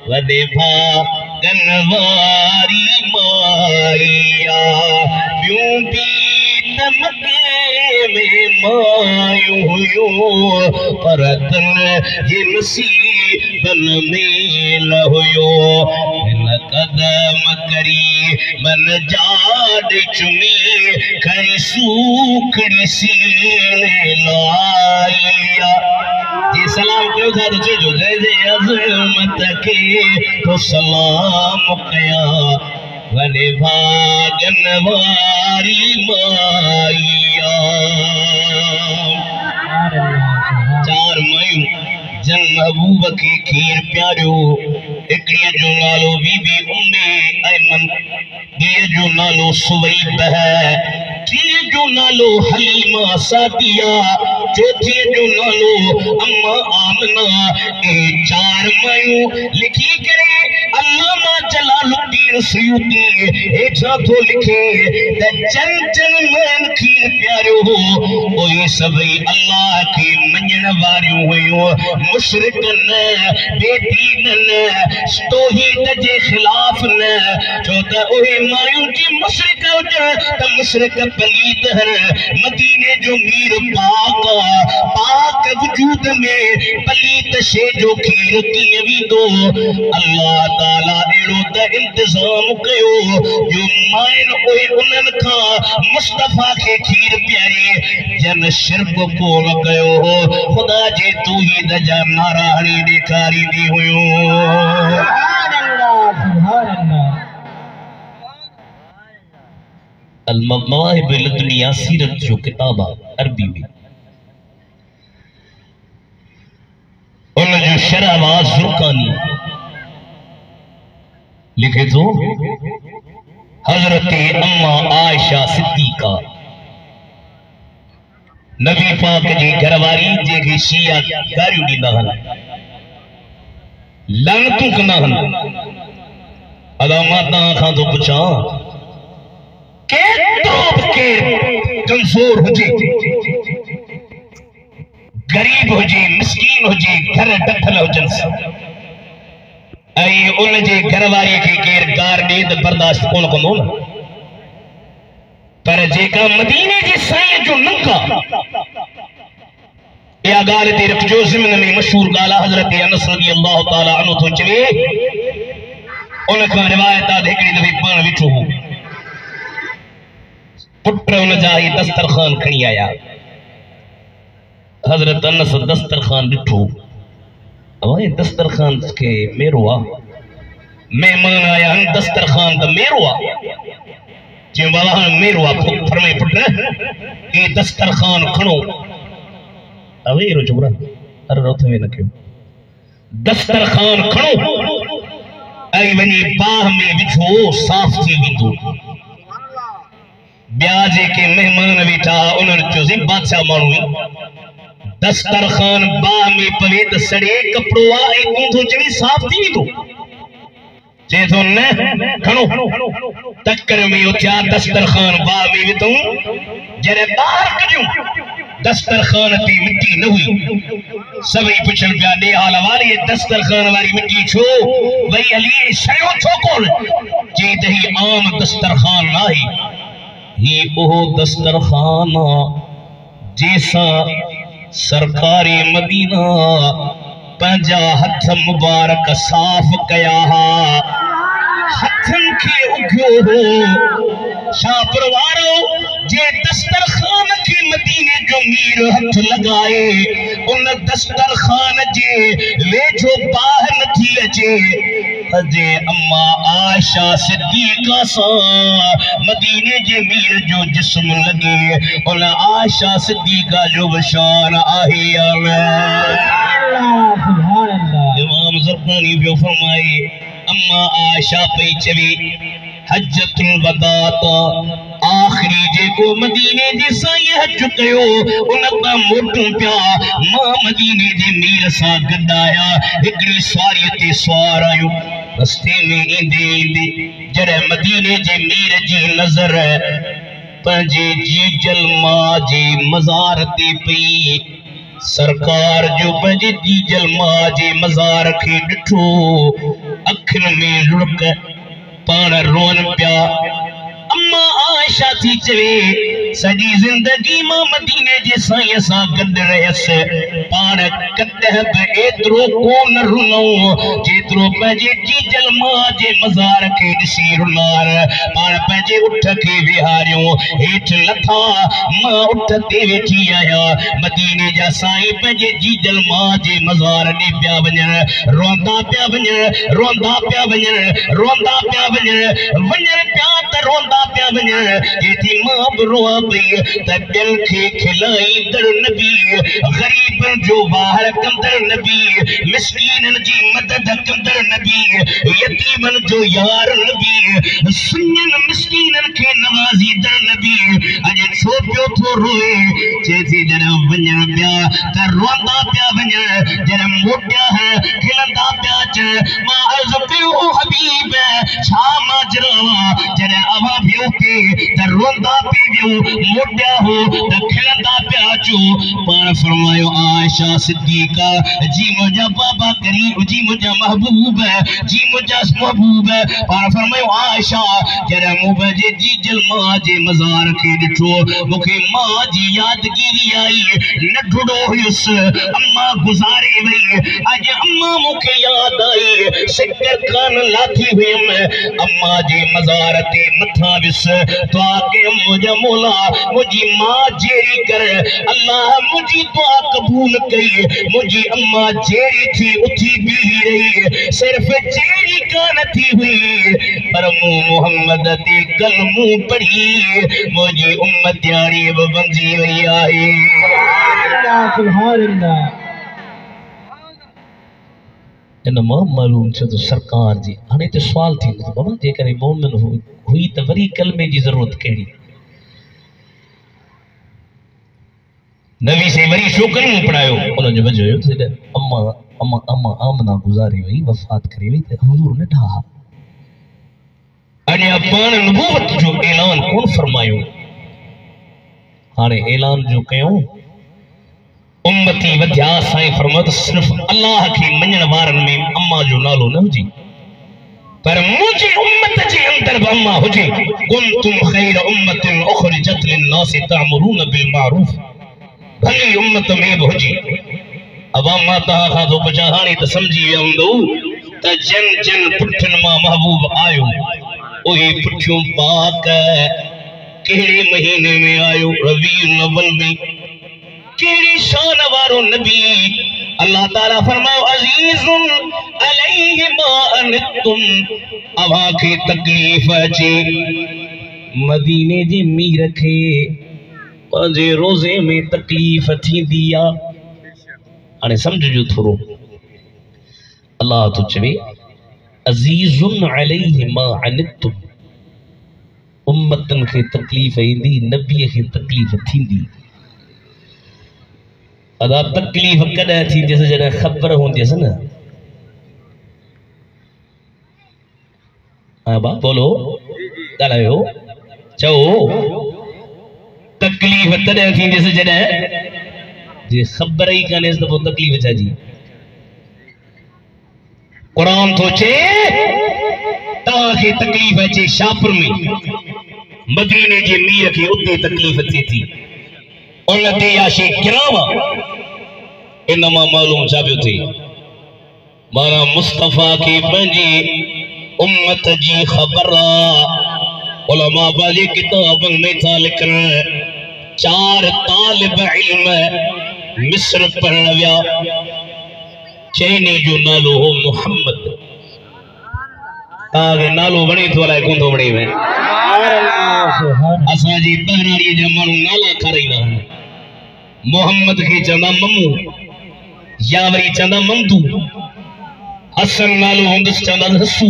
वदे भागन वारी माइया प्यूं भी तमके में मायूं हुयूं पर तन जिनसी बन में लहुयो इन कदम करी मन जाड चुमी खरी सूखड़ी सीने लाइया जी सलाम क्यों था तो जो जय जय अज़मत के तो सलाम कया वने भागन वारी माइया 4 मई जन महबूब के खीर प्यारियो एकड़ीअ जो नालो बीबी उम्मे ऐमन ॿिए जो नालो सुवैब है टीह जो नालो हलीमा सादिया चौथे जो नालो अम्मा आमना ए 4 मयूं लिखी करे अल्लामा जलालुद्दीन सुयूती हेठा तो लिखे त चन चन मन खीर प्यारियो हो ओए सभई अल्लाह के मञण वारियूं हुयूं मुशरिक न बेदीन न तौहीद जे खिलाफ न छो त ओहे मायूं जी मुशरिक हुजन त मुशरिक पलीत हन मदीने जो मीर पाक पाक वजूद में पलीत शे जो खीर कीअं वींदो अल्लाह ताला एड़ो त इंतजाम कयो जो माइन ओहे उन्हनि खां मुस्तफा के खीर प्यारी जन शिरक कोन कयो हो खुदा जे तौहीद जा नारा हणी ॾेखारी दी हुयूं अल-मवाहिब लदुनिया सीरत जो किताब अरबी में उन जो शरावाज जुर्कानी लिखे तो हजरत अम्मा आयशा सिद्दीका नबी पाक जी घरवारी जेके शिया गारियूं ॾींदा हन लानतूं कंदा हन अदा मां तव्हां खां थो पुछां केतिरो बि केरु कमज़ोर हुजे गरीब हुजे मिस्कीन हुजे घर ढठल हुजनि ऐं उन जे घरवारीअ खे केरु गार ॾे त बर्दाश्त कोन कंदो न पर जेका मदीने जे साईं जो नंगा या गाल ते रखजो ज़िमन में मशहूर गाला हजरत अनस रज़ी अल्लाह ताला अन्हु तो चवे उन खां रिवायत आहे हिकड़ी दफ़े पाण विठो हो पुट उन जा ही दस्तरखान खणी आया हजरत अनस दस्तरखान ॾिठो अवे दस्तरखान के मेरो आ मेहमान आया हन दस्तरखान त मेरो आ जे बाबा मेरो आ फरमाए पुट ए दस्तरखान खणो अवे रो छोकरा अरे रोथ में न कयो दस्तरखान खणो ऐं वञी बाह में विछो साफ़ थी वेंदो ॿिया जेके मेहमान वेठा उन्हनि चयोसीं बादशाह माण्हू दस्तरखान बाह में पवे त सड़े कपिड़ो आहे ऐं तूं थो चवी साफ़ थी वेंदो चए थो न खणो तकर में उथिया दस्तरखान बाह में विधऊं जॾहिं ॿाहिरि कढियूं दस्तरखान ते मिट्टी न हुई सभई पुछनि पिया ॾे हाल वारी दस्तरखान वारी मिट्टी छो वई हली शयूं छो कोन चई त ही आम दस्तरखान आहे ही ओहो दस्तरखान जैसा सरकारी मदीना पंहिंजा हथ मुबारक साफ़ कया हा हथन के उग्यो हो शापर वारो जे दस्तरखान के मदीने जो मीर हथ लगाए उन दस्तरखान जे वेझो बाह नथी अचे जे अम्मा आयशा सिद्दीका सा मदीने जे मीर जो जिस्म लगे उन आयशा सिद्दीका जो बशान आहे इमाम ज़रक़ानी भी फरमाए अम्मा आयशा पे चवी हज्जतुल वदा आखिरी जेको मदीने जे साईं हज कयो उन तां मोटूं पिया मां मदीने जे मीर सां गॾाया हिकड़ी सवारी ते सवार आयूं रस्ते में ईंदे ईंदे जॾहिं मदीने जे मीर जी नज़र पंहिंजे जीजल मां जे मज़ार ते पई सरकार जो पंहिंजे जीजल मां जे मज़ार खे ॾिठो अखियुनि में लुढ़क पाण रोअन पिया। अम्मा आयशा थी चवे सॼी ज़िंदगी मां मदीने जे साईं सां गॾु रहियसि, पाण कॾहिं बि एतिरो कोन रुनऊं जेतिरो पंहिंजे जीजल मां जे मज़ार खे ॾिसी रुनार। पाण पंहिंजे उठ खे विहारियो हेठि लथा, मां उठ ते वेठी आहियां, मदीने जा साईं पंहिंजे जीजल मां जे मज़ार ॾे पिया वञनि, रोंदा पिया वञनि, रोंदा पिया वञनि, रोंदा पिया वञनि, वञनि पिया त रोंदा पिया वञनि। जेथी मां बि रोआं पई त ॿियनि खे खिलाईंदड़ नबी, ग़रीबनि जो ॿाहिरि कंदड़ नबी, मिस्कीननि जी मदद कंदड़ नबी, यतीमनि जो यार नबी, सुञनि मिस्कीननि खे नवाज़ींदड़ नबी, अॼु छो पियो थो रोए? चएथी जॾहिं वञनि पिया त रोंदा पिया वञनि, जॾहिं मोटिया खिलंदा पिया अचनि। मां अर्ज़ु कयो ओ हबीब छा माजरा? जॾहिं अवां वियो पे त रोंदा पे वियो, मोटिया हो त खिलंदा पिया अचो। पाण फरमायो आयशा सिद्दीका जी मुंहिंजा बाबा करीम जी मुंहिंजा महबूब जी मुंहिंजा महबूब। पाण फरमायो आयशा जॾहिं मूं पंहिंजे जीजल मां जे मज़ार खे ॾिठो मूंखे मां जी यादगिरी आई, नंढड़ो हुयुसि अम्मा गुज़ारे वई, अॼु अम्मा मूंखे यादि आई, सिकर कान लाथी हुयमि, अम्मा जे मज़ार ते मथा विस दुआ के मुंहिंजा मौला मुंहिंजी मां जहिड़ी कर। अल्लाह मुंहिंजी दुआ क़बूल कई, मुंहिंजी अम्मा जहिड़ी थी उथी बीही रही, सिर्फ़ जहिड़ी कान थी हुई पर मूं मोहम्मद ते कलमू पढ़ी, मुंहिंजी उम्मत यारी बि बंदी वई आहे। इन मां मालूम छो तो सरकार जी हाणे तो सवाल थी बाबा जेकर मोमिन हुई तो वरी कलमे की जरूरत कहिड़ी? नबी से वरी शो कलमो पढ़ायो उन जो वजह हुयो अम्मा अम्मा अम्मा आमना गुज़ारे वई, वफ़ात करे वई त हुजूर ने ठाहा अने पाण नबूवत जो ऐलान कोन फरमायो। हाणे ऐलान जो कयूं उम्मती वध्या साईं फरमायो सिर्फ अल्लाह के मञण वारन में अम्मा जो नालो न हुजे, पर मुझे उम्मत जे अंदर भी अम्मा हुजे। कुंतुम खैर उम्मतिन उखरिजत लिन्नास तामुरून बिल मारूफ, भली उम्मत में भी हुजे। अब अम्मा तहां खां तो पुछां हाणे त समझी विया हूंदो त जन जन पुठन मां महबूब आयो ओहे पुठियों पाक कहिड़े महीने में आयो? रबीउल अव्वल में। केड़ी शान वारो नबी? अल्लाह ताला फरमायो अजीजुन अलैहि मा अनतुम, अवा के तकलीफ अचे मदीने जे मीर खे पंहिंजे रोज़े में तकलीफ थींदी आ। हाणे समझो थोरो अल्लाह तो चवे अजीजुन अलैहि मा अनतुम, उम्मतन के तकलीफ ईंदी, नबी के तकलीफ थींदी। अदा तकलीफ कॾहिं थींदसि जॾहिं ख़बर हूंदसि न। हाँ बा बोलो ॻाल्हायो चओ तकलीफ तॾहिं थींदसि जॾहिं जे ख़बर ही कान्हेसि त पोइ तकलीफ छा जी? क़ुरान थो चए तव्हांखे तकलीफ अचे शापुर में, मदीने जे मीर खे उते तकलीफ थिए थी, उन ते याशे किरामा। इनमा मालूम छा पियो थिए? माना मुस्तफ़ा के पंहिंजी उम्मत जी ख़बर आ। उलमा पंहिंजी किताबनि में था लिखनि 4 तालिब इल्म मिस्र पढ़ण विया, चइनी जो नालो हो मुहम्मद। तव्हांखे नालो वणे थो अलाए कोन थो वणे में? असांजी बहराड़ीअ जा माण्हू नाला खाराईंदा आहिनि। मोहम्मद के चवंदा मम्मू या वरी चवंदा ममदू, हसन नालो हूंदुसि चवंदा हसू,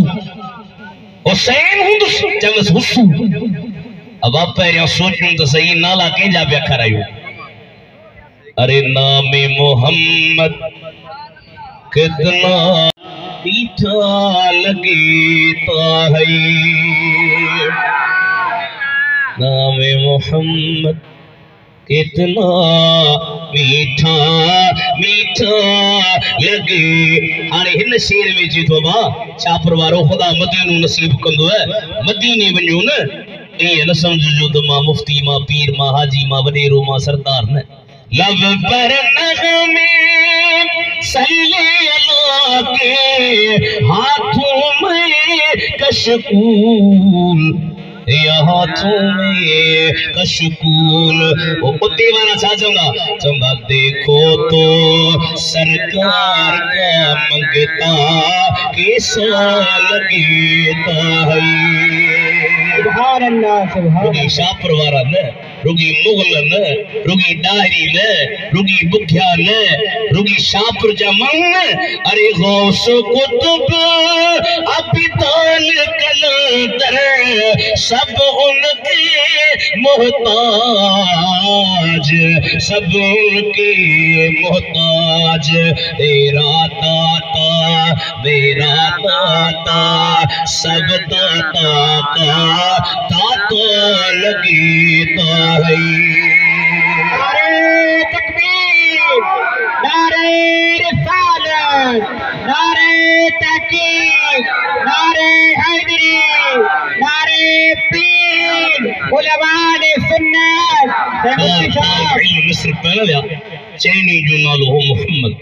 हुसैन हूंदुसि चवंदसि हुसू। अब आप पहिरियों सोचूं त सही नाला कंहिंजा पिया खारायूं? अरे नामे मोहम्मद कितना मीठा लगता है, नामे मोहम्मद कितना मीठा मीठा लगे। हाणे हिन शेर में चए थो बा छापर वारो ख़ुदा मदीनो नसीब कंदो है, मदीने वञो न। ईअं न सम्झिजो त मां मुफ्ती मां पीर मां हाजी मां वॾेरो मां सरदार न। लब पर नग़मे सल्ले अला के हाथों में कशकूल, या हाथों में कशकूल। वो कुत्ते वाला सा चंगा देखो तो सरकार का मंगता कैसा लगता है। सुभान अल्लाह सुभान। रुगी शापर वारा न, रुगी मुगल न, रुगी डायरी न, रुगी बुख्या न, रुगी शापर जमन। अरे गौस कुतुब अबिदाल कलंदर सब उनके मोहताज, सब उनके मोहताज। तेरा दाता मेरा दाता सब दाता का दाता लगता है। नारे तकबीर, नारे रिसालत, नारे तहकीक, नारे हैदरी, नारे पीर, उलमाए सुन्नत। मिस्र पहले विया चैनी जो नालो हो मोहम्मद।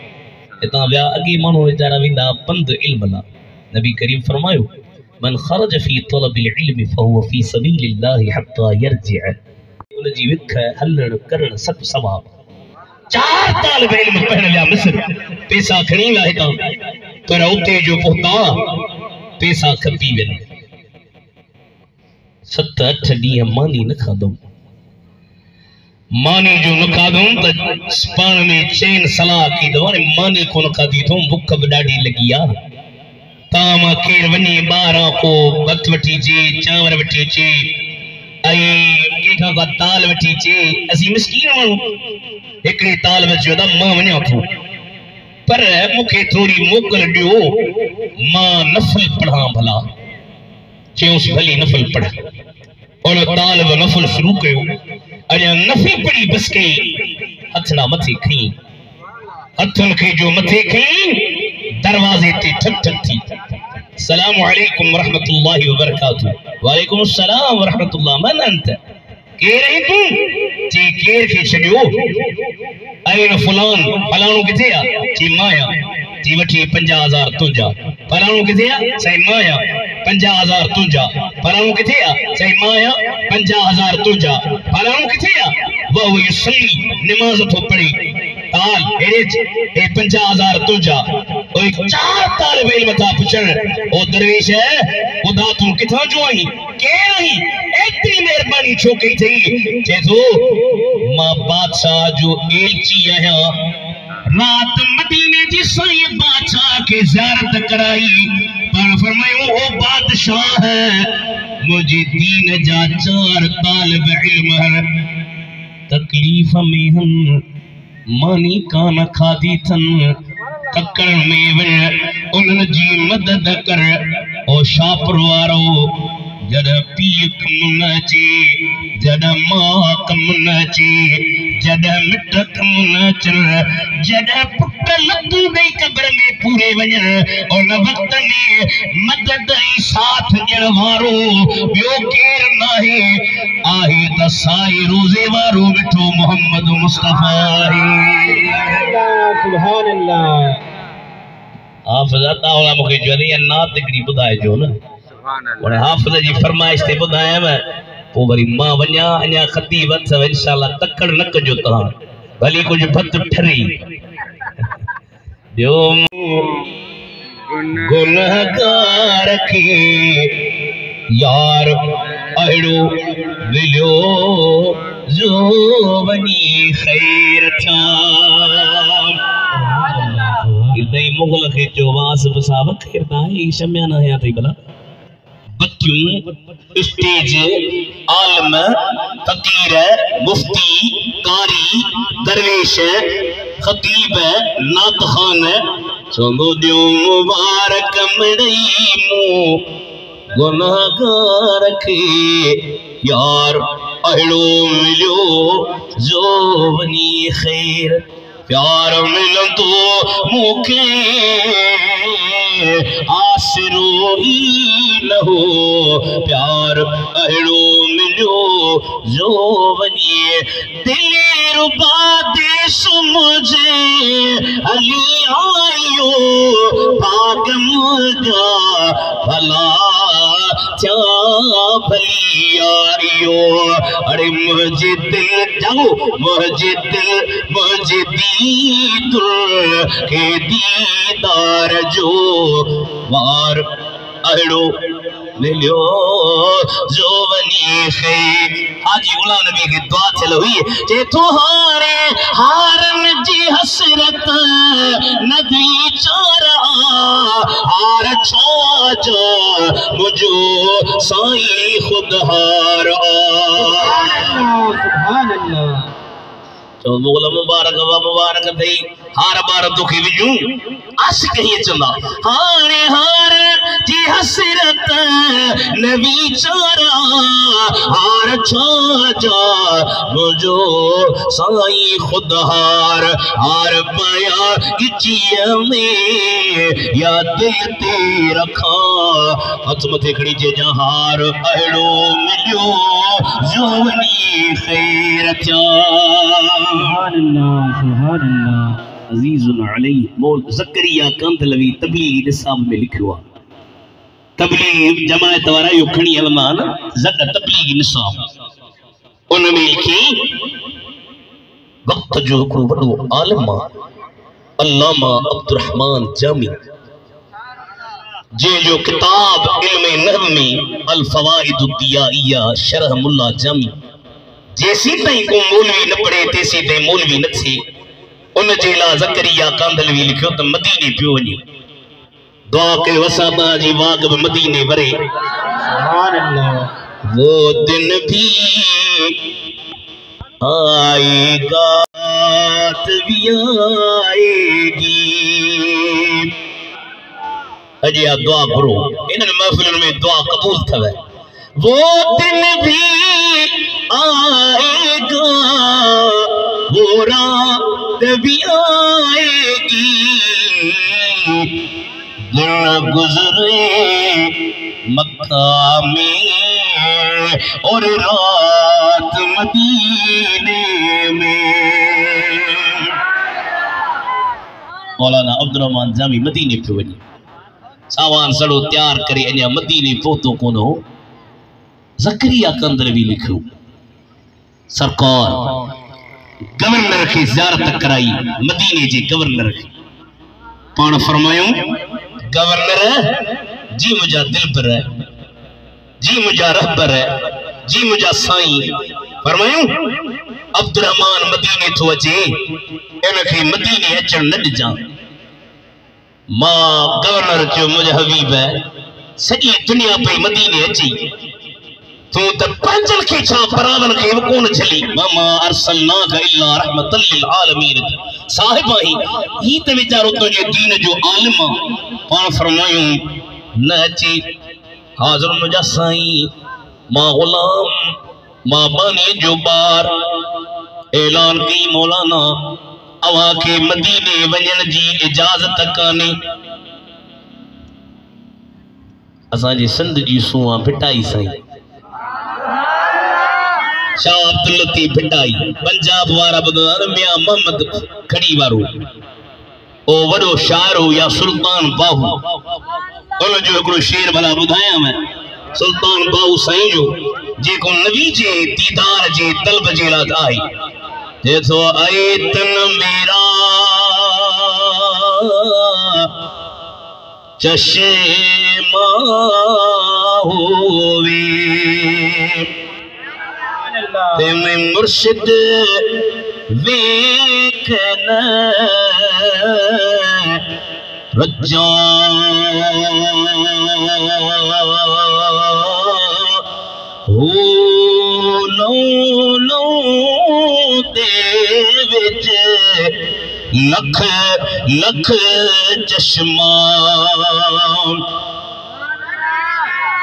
इतां विया अॻे माण्हू वीचारा वेंदा पंध इल्म ला। नबी करीम फरमायो मन खरज फी तलबिल इल्म फहुव फी सबीलिल्लाहि हत्ता यरजिअ। उन जी विख हलण करण सब सवाब। 4 तालिब इल्म पढ़ण विया मिस्र, पैसा खणी विया हितां, पर उते जो पहुता पैसा खपी विया। 7-8 ॾींहं मानी न खाधुम। मानी जो न खाधुम त पाण में चैन सलाह की दो मानी को न खाधी थो, बुख बि ॾाढी लॻी आहे। तां केर वञे ॿाहिरां को भत वठी अचे, चांवर वठी अचे, ऐं कंहिंखां का दाल वठी अचे। असीं मिसकीन माण्हू, हिकिड़ी दाल बची त मां वञां थो, पर मूंखे थोरी मोकल ॾियो, मां नफ़ल पढ़ां भला। चयूंसि भली नफ़ल पढ़। उन तालिब नफ़ल शुरू कयो। अॼा नफ़ल पढ़ी बस कई, हथड़ा मथे खई, हथन खे जो मथे खई दरवाजे ते ठक ठक थी। सलाम अलैकुम रहमतुल्लाहि व बरकातहू। वालेकुम अस्सलाम व रहमतुल्लाह। मन अंत, केर है तू? जी केर के छड़ियो? अइन फलान, फलाणो किथे आ? जी माया। जी वठी 50,000 तुंजा। फलाणो किथे आ? सही माया। 50,000 तुंजा। फलाणो किथे आ? सही माया। 50,000 तुंजा। फलाणो किथे आ? वो युसल्ली, नमाज तो पढ़ी। ताल ए 50,000 तुंजा। ओए 4 तालिब इल्म था पुछण, ओ दरवेश है खुदा तू किथां जो आई? केर आई? एतरी मेहरबानी छो कई थई? चे तो मां बादशाह जो एलची आया। रात मदीने जी साईं बादशाह के ज़ियारत कराई, पर फरमायो ओ बादशाह है मुझे दीन जा 4 तालिब इल्म है, तकलीफ में हम मानी कान खादी थन, तकड़ में वञ उन्हनि जी मदद कर। ओ शापर वारो जद पी कम न अचे, जद मां कम न अचे, जद मिट कम न अचनि, जद पुट लतूं ॾेई कब्र में पूरे वञनि, उन वक़्त में मदद ऐं साथ ॾियण वारो ॿियो केर नाहे, आहे त साईं रोज़े वारो मिठो मोहम्मद मुस्तफा आहे। सुभान अल्लाह। हाफ़िज़ तावला मूंखे जॾहिं नात हिकिड़ी ॿुधाइजो न, उन हाफ़िज़ जी फरमाइश ते ॿुधायव, पोइ वरी मां वञा अञा खदी वथ इंशाअल्लाह तकड़ न कजो तव्हां, भली कुझु भत ठरी। ॿियो गुनहगार खे यार अहिड़ो मिलियो जो वञी ख़ैर थिया। इदई मुगल खे चयो वास बसाब ख़ैर त आहे, शम्या न आया अथई भला। बतियूं स्टेज आलम फकीर मुफ्ती कारी दरवेश खतीब नात खान चंदो दियो मुबारक मड़ई मु गुनाहगार खे यार अहिड़ो मिलियो जो वनी ख़ैर प्यार मिलंदो मूंखे आसरो ही न हो प्यार अहिड़ो मिलियो जो वनी दिले रुबा देश मुझे हली आयो भाग मुझा भला क्या भली आयो अरे मुझे दिल जाओ मुझे दीद के दीदार जो वार अहिड़ो मिलियो जो वनी ख़ैर हाजी गुलाम नबी की दुआ चल हुई जे तो हारन जी हसरत नदी चारा हार छाजा मुझो साईं खुद हार सुभान अल्लाह तो मोगल मुबारक थई हार बार दुखी विजू आशिक ही चंदा हाने हार जी हसरत नबी चारा हार छाजा मुझो साईं खुद हार पाया गिचिया में या दिल ते रखा हथ मथे खड़ी जे जा हार अहिड़ो मिलियो जो वनी ख़ैर थिया सुभान अल्लाह अजीजुन अलैहि मौल ज़करिया कांदलवी तबलीग निसाब में लिखियो आहे तबलीग जमायत वारा यो खणी हलंदा न तबलीग निसाब उन में लिखी वक्त जो हिकिड़ो वॾो आलिम अल्लामा अब्दुर्रहमान जामी जो किताब इल्म नहव में अल फवाइद दियाइया शरह मुल्ला जामी जैसी ताईं को मौलवी न पढ़े तेसी ताईं मौलवी न थे उन जे ला ज़करिया कांदलवी लिखियो त मदीने पियो वञे दुआ के वसाता जी वाग में मदीने भरे सुभान अल्लाह वो दिन भी आएगा भी आएगी अजे आ दुआ करो इन महफिल में दुआ कबूल थवे वो दिन भी आएगा वो रात भी आएगी दिन गुजरे मक्का में और रात मदीने में मौलाना अब्दुर्रहमान जामी मदीने पे वञी सावान सड़ो तैयार करे अञा मदीने पहुतो कोन हो ज़करिया कांदलवी लिखियो सरकार गवर्नर की ज़ियारत कराई मदीने जे गवर्नर की पाण फरमायो गवर्नर जी मुझा दिलबर है जी मुझा रहबर है जी मुझा साईं फरमायो अब्दुर्रहमान मदीने तो अचे इनके मदीने अचण न ॾिजां मां गवर्नर जो मुझा हबीब है सॼी दुनिया पई मदीने अची तू त पंजल के छा बराबर के कोन चली मामा अरसलनाका इल्ला रहमतल लिल आलमीन साहिब ही त विचारो तो जे दीन जो आलिम पाण फरमायूं न अची हाज़िर मुझा साईं मां गुलाम मां बानी जो बार ऐलान की मौलाना अवा के मदीने वञण जी इजाजत काने असां जी सिंध जी सुआ फिटाई साईं शाह अब्दुल लतीफ भिटाई पंजाब वारा बदन मियां मोहम्मद खड़ी वारो ओ वडो शायर हो या सुल्तान बाहू उन जो एकड़ो शेर भला बुधाया मैं सुल्तान बाहू साईं जो जेको नबी जे दीदार जे तलब जे ला आई जे तो आए तन मेरा चश्मा होवे में मुर्शिद वेखन रजा हो लो लो दे विच लख लख चश्मा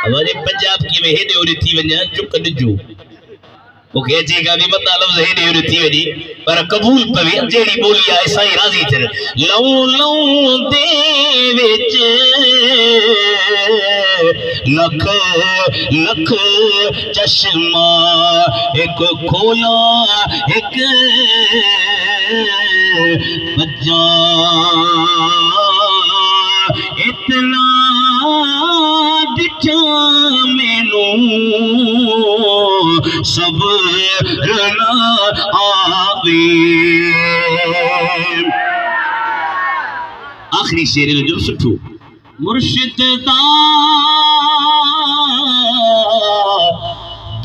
हमारे पंजाब की में हेडे ओरे थी वञा चुक ॾिजो ओके जी का भी पता लफ्ज है नहीं थी वजी पर कबूल पवे जेड़ी बोली है साईं राजी थे लऊ लऊ दे विच लख लख चश्मा एक खोला एक बजा इतना दिखा मैनू सब्र ना आवे। आखिरी शेर जो सुठो मुर्शिद दा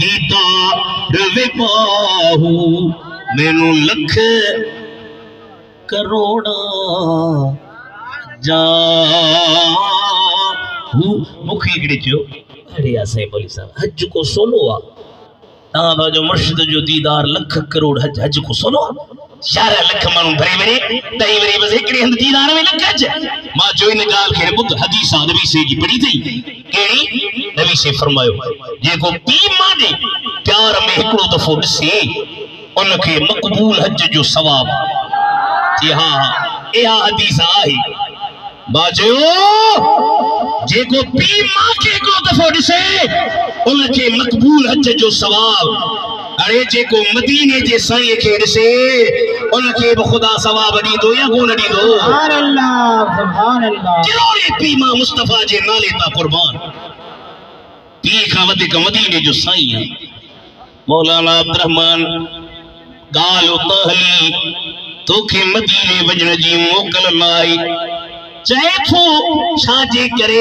दीदार वे पाहू मैनू लख करोड़ा जाहू मुख हिकिड़े चयो अरे साईं बोली साहब हज को सोलो आ तां जो मुर्शिद जो दीदार लख करोड़ हज हज को सोलो 11 लख मानू भरे वरे तई वरी बस हिकिड़े हंद दीदार में लख हज मां जो इन गाल खे बुध हदीस नबी से जी पढ़ी थई केड़ी नबी से फरमायो जेको पी मां दे प्यार में हिकिड़ो दफो ॾिसे उनखे मक़बूल हज जो सवाब जी हां इहा हदीस आहे मां चयो जेको पी मां के हिकिड़ो दफो ॾिसे उनखे मक़बूल हज जो सवाब अरे जेको मदीने जे साईं खे ॾिसे उनखे बि ख़ुदा सवाब ॾींदो या कोन ॾींदो सुभान अल्लाह कहिड़ो पी मां मुस्तफा जे नाले तां कुर्बान पी खां वधीक मदीने जो साईं आहे मौलाना अब्दुर्रहमान गाल उतां हली तोखे मदीने वञण जी मोकल न आई चाहे थो छाजे करे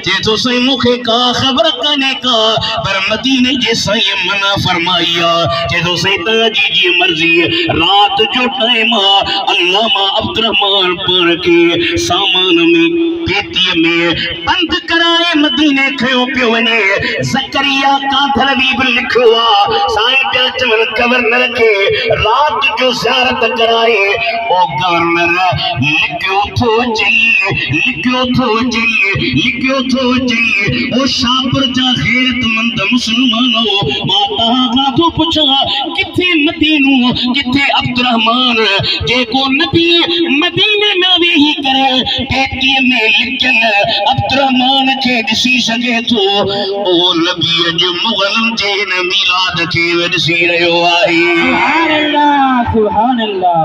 जे तो सही मुखे का खबर कने का पर मदीने जे सही मना फरमाया जे तो सही ताजी जी मर्जी रात जो टाइम अल्लामा अब्दुर्रहमान पर के सामान में पेटी में बंद कराए मदीने खयो पियो वने ज़करिया कांथलवी भी लिखवा साईं पिया चवन गवर्नर के रात जो ज़ियारत कराए ओ गवर्नर लिखो थो जी लिखो थो जी ओ शापर जा गैरतमंद मुसलमानो माता का तो पूछा किथे मदीनो किथे अब्दुर्रहमान जेको नबी मदीने में भी ही करे पेटी में लिखन अब्दुर्रहमान के दिसी सके तो ओ नबी जो मुगलम जे न मिलाद के दिसी रयो आहे सुभान अल्लाह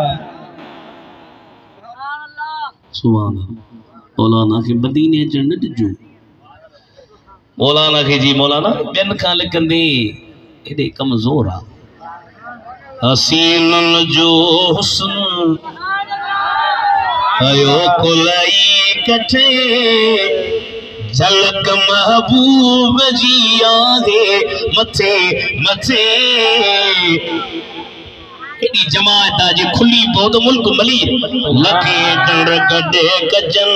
सुभान अल्लाह मौलाना के मदीने च न ॾिजो मौलाना के जी मौलाना ॿियनि खां लिखंदे एॾे कमज़ोर आहे हसीनन जो हुस्न आयो कुलाई कठे झलक महबूब जी आहे मथे मथे एडी जमात आज खुली बहुत मुल्क मलीर लखे चंद्र गडे कजन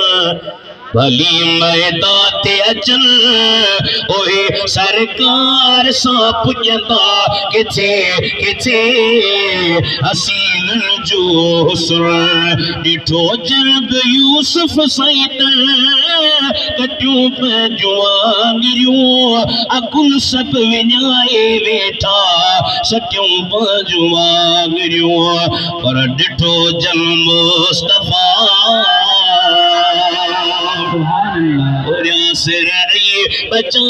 भली मैदा ते अचन ओए सरकार सा पुजंदा किथे किथे हसीनन जो हुस्न डिठो जब यूसुफ सैद कटियूं पंजुआंगिरियूं अकुल सब विञाए वेठा सटियूं पंजुआंगिरियूं पर डिठो जन मुस्तफा बचा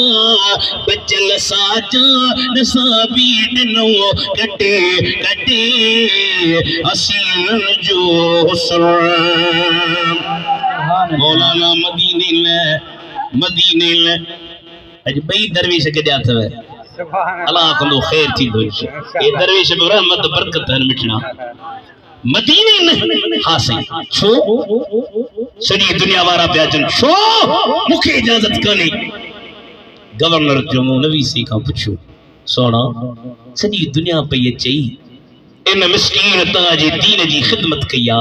बचल साचा नसाबी दिनो कटे कटे हसीनन जो हुस्न मौलाना मदीने ले अज बई दरवेश गड्या थव अल्लाह कंदो खैर थी दो ये दरवेश में रहमत बरकत है मिठना मदीने में हां सही छो सड़ी दुनिया वारा पे अचन छो मुखे इजाजत कने गवर्नर जो नवी सी का पूछो सोना सड़ी दुनिया पे ये चई इन मिस्कीन ताजी दीन जी खिदमत किया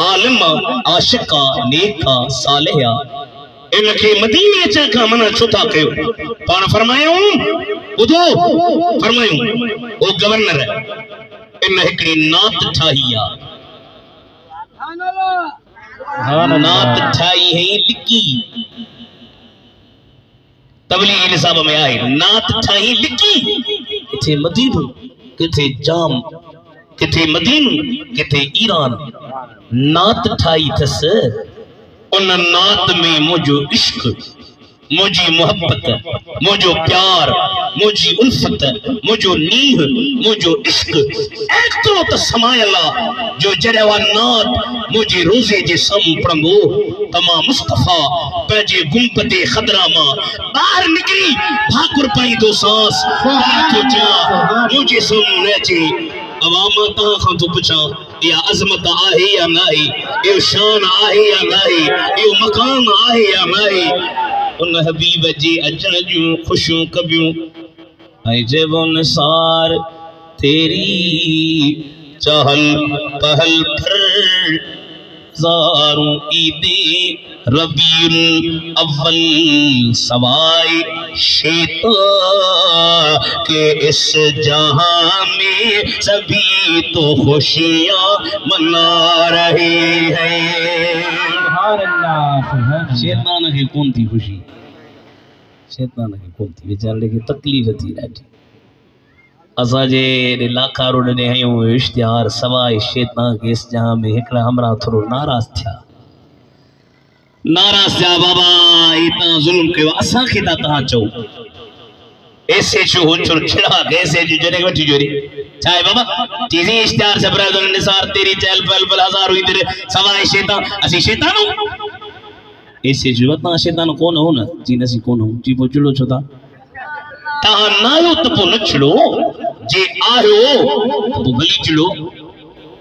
आलिम आशिका नेका सालिहा इनके मदीने च का मना छुता कयो पान फरमायो बुधो फरमायो ओ गवर्नर इन एकड़ी नात ठाहिया नात ठाई है लिखी तबलीग निसाब में आए नात ठाई लिखी इथे मदीनो किथे जाम, किथे मदीन, किथे ईरान। नात ठाई थस, उन नात में मुझो इश्क, मुझी मोहब्बत, मुझो प्यार, मुझी उल्फत, मुझो नीह, मुझो इश्क एतरो त समायला जो जड़े वा नात मुझे रोजे जे सम पढ़ंदो तमा मुस्तफा पंहिंजे गुंबदे खदरा मां बाहर निकरी भाकुर पाई दो सांस तो जा मुझे सुन न अचे। अवामा तहां खां तो पुछा या अज़मत आहे या नाहे, यो शान आहे या नाहे, यो मकाम आहे या नाहे। उन हबीब जे अचण जूं खुशियूं कबियूं ऐं चइबो निसार तेरी चहल पहल पर ज़ारूं ईदे रबीउल अव्वल सवाए शैतान के इस जहां में सभी तो खुशियां मना रहे हैं। शैतान के कौन थी खुशी, शैतान के कौन थी बेचारे के तकलीफ़ थी ॾाढी। असांजे लाखा रोड ने हयूं इश्तिहार सवाए शैतान के इस जहां में हिकिड़ा हमरा थोरो नाराज़ थिया बाबा इतना ज़ुल्म कयो असांखे था तव्हां चओ ऐसे छो हो छो चिराग ऐसे जो जने वठी जोरी चाहे बाबा चीज़ी इश्तिहार से बरादर निसार तेरी चहल पहल बल हजार हुई तेरे सवाए शैतान असी शैतान हो ऐसे जो ता शैतान कौन हो न जी नसी कौन हो जी वो चिड़ो छो था ता नायो त पो न चिड़ो जे आयो तो भली चिड़ो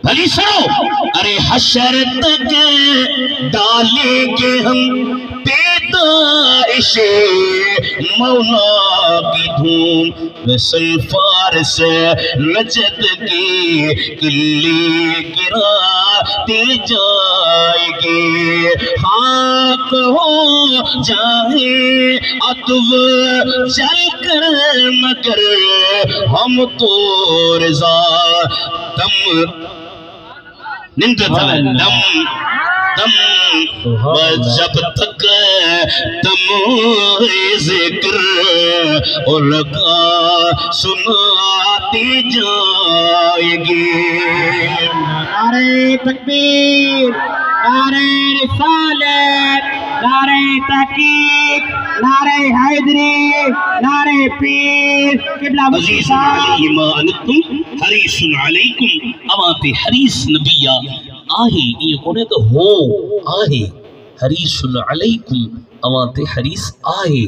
भली सरो। अरे हशर तक डालेंगे हम पैदाइश मौला की धूम वसल फारस नजद की किले गिराते जाएंगे। खाक हो जाए अतव चल कर मगर हम तो रज़ा दम निंद दम दम जब तक तुम जिक्र और का सुनाते जाएंगे। नारे तकबीर, नारे रिसालत, नारे तहकीक, नारे हैदरी, नारे पीर किबला हरीसुन अलैकुम अवाते हरीस नबिया आहे ये कोने तो हो आहे हरीसुन अलैकुम अवाते हरीस आहे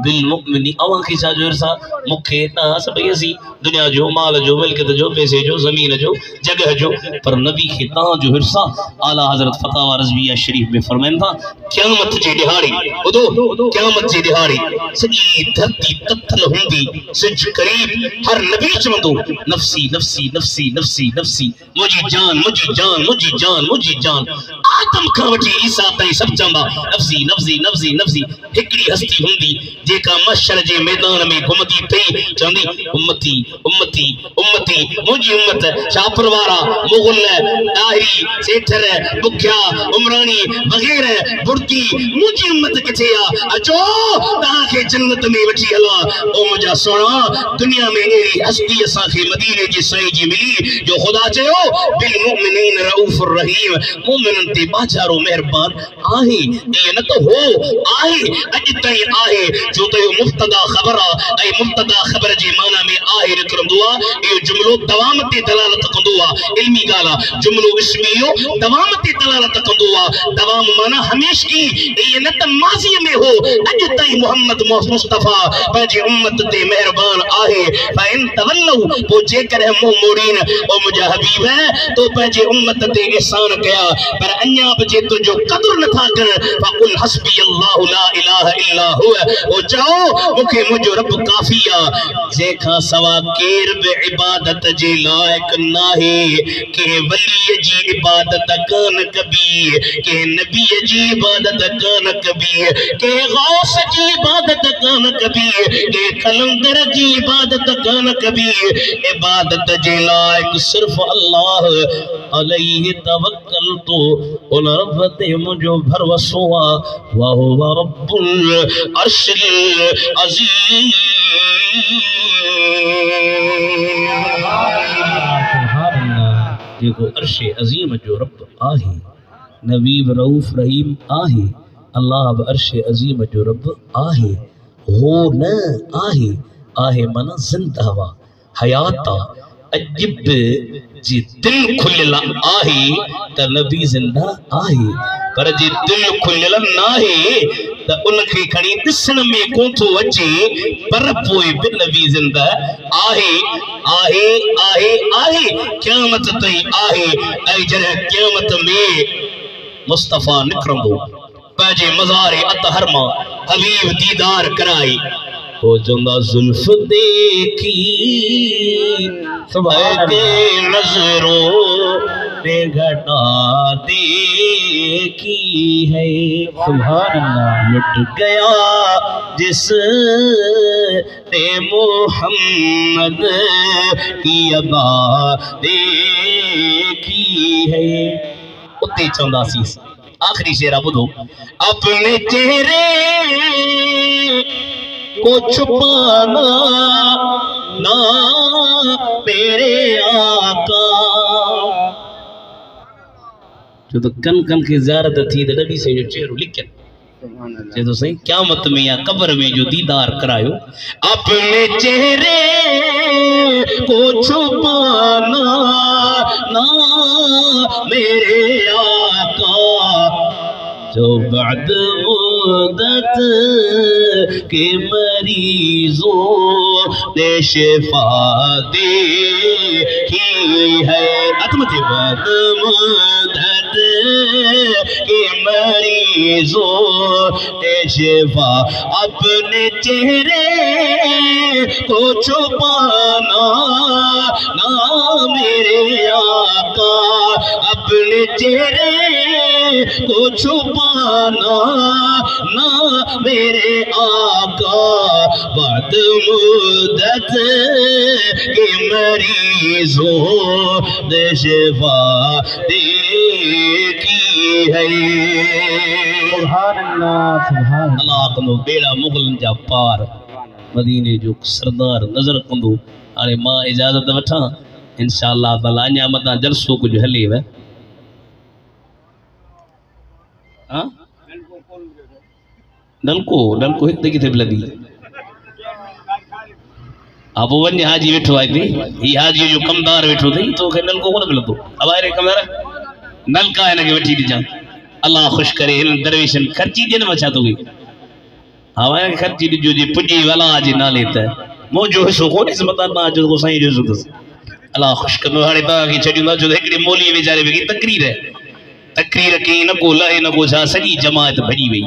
बिल मुमिनी अवा के छा जो सा मुखे ना सब ऐसी दुनिया जो माल जो मिल्कियत जो पैसे जो जमीन जो जगह जो पर नबी के ता जो हिरसा आला हजरत फतावा रज़विया शरीफ में फरमाइन था क़यामत जे दिहाड़ी बुधो क़यामत जे दिहाड़ी सजी धरती तत्थल हुंदी सिज करीब हर नबी चवंदो नफ्सी नफ्सी नफ्सी नफ्सी नफ्सी मुझी जान मुझी जान मुझी जान मुझी जान आदम का वठी ईसा ताईं सब चंबा नफ्सी नफ्सी नफ्सी नफ्सी हिकड़ी हस्ती हुंदी जेका मशर जे मैदान में घुमदी थी चंदी उम्मती उम्मती उम्मती मुझी उम्मत शापरवारा मुगल दाहिरी सेठर बुखिया उमरानी वगैरह बुर्की मुझी उम्मत किथे आ अचो ता के जन्नत में वठी हला ओ मुजा सोना दुनिया में एड़ी हस्ती असा के मदीने जी सही जी मिली जो खुदा चयो बिल मुमिनीन रऊफुर रहीम मोमिनन ते बाचारो मेहरबान आहे ये न तो हो आहे अज ताई आहे जो तो मुब्तदा खबर आई मुब्तदा खबर जी माना में आहे निकरंदो ये जुमलो दवाम ते दलालत कंदो इल्मी गाला जुमलो इसमियो दवाम ते दलालत कंदो दवाम माना हमेशगी ये न त माजी में हो अज ताई मोहम्मद मुस्तफा पंहिंजी उम्मत ते मेहरबान आहे फइन तवल्लु पो जे करे मुंह मोड़ीन ओ मुजा हबीब है तो पंहिंजी उम्मत ते एहसान कया पर अन्या बि जे तुंहिंजो कदर नथा कर फकुल हस्बी अल्लाहु ला इलाहा इल्ला हुवा ओ जाओ मुखे मुझो रब काफी आ जेखा सवा केर बि इबादत जे लायक नाहे के वली जी इबादत कान कबी के नबी जी इबादत कान कबी के गौस जी इबादत कान कबी के कलंदर जी इबादत कान कबी इबादत जे लायक सिर्फ अल्लाह अलैहि तवक्कल तो उन रब ते मुझो भरवसो आ वा हुवा रब्बुल अर्शिल अज़ीम। जेको अर्श अज़ीम जो रब आहे, नबीब रऊफ़ रहीम आहे, अल्लाह बि अर्श अज़ीम जो रब आहे। हो न आहे, आहे मन ज़िंदा हयात अजब जी दिल खुलियल आहे त नबी ज़िंदा आहे, पर जी दिल खुलियल नाहे त उनखे खणी ॾिसण में कोन थो अचे, पर पोइ बि नबी ज़िंदा आहे। आहे आहे आहे क़यामत ताईं आहे। ऐं जॾहिं क़यामत में मुस्तफ़ा निकिरंदो पंहिंजे मज़ारे अतहर मां हबीब दीदार कराए, हो चवंदा ज़ुल्फ़ देखी के नज़रों ने घटा देखी है, सुभान अल्लाह। लुट गया जिस ने मोहम्मद की अदा देखी है। उते चवंदासीं आखिरी शेरा ॿुधो, अपने चेहरे को छुपाना ना मेरे आका, जो तो कन कन की ज़ियारत थी तो नबी से जो चेहरो लिखियन जे तो सही क़यामत में या कब्र में जो दीदार करायो। अपने चेहरे को छुपाना ना मेरे आका, जो बाद मुद्दत के मरीजों ने शिफा देखी है। बाद मुद्दत के मरीजों ने शिफा, अपने चेहरे को छुपाना ना मेरे आका, अपने चेहरे को छुपाना ना मेरे आका, बाद मुद्दत के मरीजों ने शिफा देखी है। सुभान अल्लाह कंदो बेड़ा मुगलन जा पार, मदीने जो सरदार नज़र कंदो। हाणे मां इजाज़त वठां, इंशाअल्लाह ताला अञा मथां जलसो कुझु हलेव। नलको नलको हिते किथे मिलंदी? हा पोइ वञ, हाजी वेठो आहे हिते, ही हाजी जो कमदार वेठो अथई, तोखे नलको कोन मिलंदो। अवारे कमदार नलका हिनखे वठी ॾिजां, अल्लाह ख़ुशि करे हिन दरवेशनि ख़र्ची ॾियनि छा तोखे? हा हिनखे ख़र्ची ॾिजो जे पुॼी वला जे नाले त मुंहिंजो हिसो कोन्हे, मतां तव्हां जो साईं जो हिसो अथसि। अल्लाह ख़ुशि कंदो। हाणे तव्हांखे छॾींदा छो त हिकिड़े मौली वीचारे में तकरीर कई, न को लहे न को छा, सॼी जमात भॼी वई।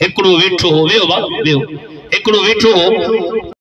हिकिड़ो वेठो हो, वियो भाउ वियो, हिकिड़ो वेठो हो